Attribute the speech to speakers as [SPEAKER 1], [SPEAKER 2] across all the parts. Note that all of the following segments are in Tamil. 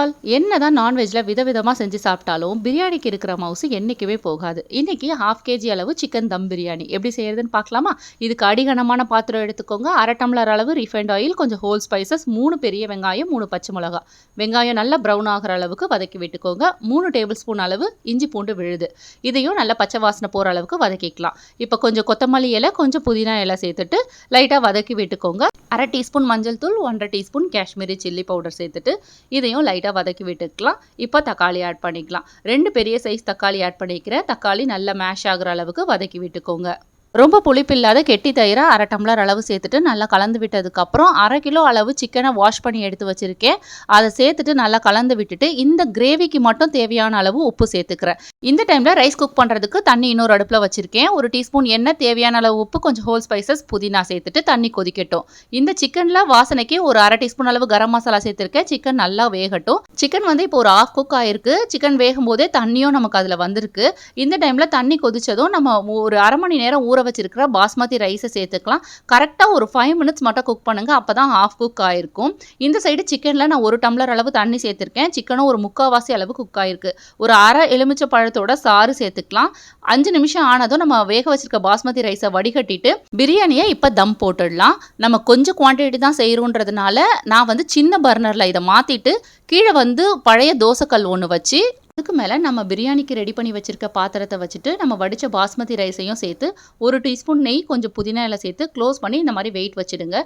[SPEAKER 1] ஆல் என்னதான் நான்வெஜ்ல விதவிதமா செஞ்சு சாப்பிட்டாலும் பிரியாணிக்கு இருக்கிற மவுசு என்னைக்குமே போகாது. இன்னைக்கு 1/2 கேஜி அளவு சிக்கன் தம் பிரியாணி எப்படி செய்யறதுன்னு பார்க்கலாமா? இதுக்கு அடிகனமான பாத்திரம் எடுத்துக்கோங்க. 1/2 டம்ளர் அளவு ரீஃபைண்ட் ஆயில், கொஞ்சம் ஹோல் ஸ்பைசஸ், 3 பெரிய வெங்காயம், 3 பச்சை மிளகா. வெங்காயம் நல்லா ப்ரௌன் ஆகிற அளவுக்கு வதக்கி விட்டுக்கோங்க. 3 டேபிள் ஸ்பூன் அளவு இஞ்சி பூண்டு விழுது. இதையும் நல்லா பச்சை வாசனை போகிற அளவுக்கு வதக்கிக்கலாம். இப்போ கொஞ்சம் கொத்தமல்லி இலை, கொஞ்சம் புதினா இலை சேர்த்துட்டு லைட்டாக வதக்கி விட்டுக்கோங்க. 1/2 டீஸ்பூன் மஞ்சள் தூள், 1/2 டீஸ்பூன் காஷ்மீரி சில்லி பவுடர் சேர்த்துட்டு இதையும் லைட்டாக வதக்கி விட்டுக்கலாம். இப்போ தக்காளி ஆட் பண்ணிக்கலாம். 2 பெரிய சைஸ் தக்காளி ஆட் பண்ணிக்கிறேன். தக்காளி நல்லா மேஷ் ஆகுற அளவுக்கு வதக்கி விட்டுக்கோங்க. ரொம்ப புளிப்பு இல்லாத கெட்டி தயிரை 1/2 டம்ளர் அளவு சேர்த்துட்டு நல்லா கலந்து விட்டதுக்கப்புறம் 1/2 கிலோ அளவு சிக்கனை வாஷ் பண்ணி எடுத்து வச்சுருக்கேன். அதை சேர்த்துட்டு நல்லா கலந்து விட்டுட்டு இந்த கிரேவிக்கு மட்டும் தேவையான அளவு உப்பு சேர்த்துக்கிறேன். இந்த டைமில் ரைஸ் குக் பண்ணுறதுக்கு தண்ணி இன்னொரு அடுப்பில் வச்சுருக்கேன். 1 டீஸ்பூன் எண்ணெய், தேவையான அளவு உப்பு, கொஞ்சம் ஹோல் ஸ்பைசஸ், புதினா சேர்த்துட்டு தண்ணி கொதிக்கட்டும். இந்த சிக்கனில் வாசனைக்கு ஒரு 1/2 டீஸ்பூன் அளவு கரம் மசாலா சேர்த்துருக்கேன். சிக்கன் நல்லா வேகட்டும். சிக்கன் இப்போ ஒரு 1/2 குக் ஆயிருக்கு. சிக்கன் வேகும் போதே தண்ணியும் நமக்கு அதில் வந்திருக்கு. இந்த டைமில் தண்ணி கொதிச்சதும் நம்ம ஒரு 1/2 மணி நேரம் ஊற வச்சிருக்கிற பாஸ்மதி ரைஸை சேர்த்துக்கலாம். கரெக்டாக ஒரு 5 மினிட்ஸ் மட்டும் குக் பண்ணுங்க. அப்பதான் 1/2 குக் ஆயிருக்கும். இந்த சைடு சிக்கனில் நான் 1 டம்ளர் அளவு தண்ணி சேர்த்துருக்கேன். சிக்கனும் ஒரு 3/4 அளவு குக் ஆயிருக்கு. ஒரு 1/2 எலுமிச்சை பழத்தோட சாறு சேர்த்துக்கலாம். 5 நிமிஷம் ஆனதும் நம்ம வேக வச்சிருக்க பாஸ்மதி ரைஸை வடிகட்டிட்டு பிரியாணியை இப்போ தம் போட்டுடலாம். நம்ம கொஞ்சம் குவான்டிட்டி தான் செய்யறோன்றதுனால நான் சின்ன பர்னரில் இதை மாற்றிட்டு கீழே பழைய தோசைக்கல் ஒன்று வச்சு அதுக்கு மேலே நம்ம பிரியாணிக்கு ரெடி பண்ணி வச்சுருக்க பாத்திரத்தை வச்சுட்டு நம்ம வடித்த பாஸ்மதி ரைஸையும் சேர்த்து 1 டீஸ்பூன் நெய், கொஞ்சம் புதினா இலை சேர்த்து க்ளோஸ் பண்ணி இந்த மாதிரி வெயிட் வச்சுடுங்க.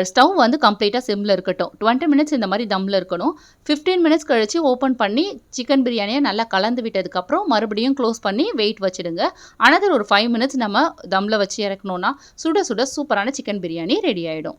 [SPEAKER 1] ஸ்டவ் கம்ப்ளீட்டாக சிம்மில் இருக்கட்டும். 20 மினிட்ஸ் இந்த மாதிரி தம்மில் இருக்கணும். 15 மினிட்ஸ் கழித்து ஓப்பன் பண்ணி சிக்கன் பிரியாணியை நல்லா கலந்து விட்டதுக்கப்புறம் மறுபடியும் க்ளோஸ் பண்ணி வெயிட் வச்சுடுங்க. அனதர் ஒரு 5 மினிட்ஸ் நம்ம தம்மில் வச்சு இறக்கணுன்னா சுட சுட சூப்பரான சிக்கன் பிரியாணி ரெடி ஆகிடும்.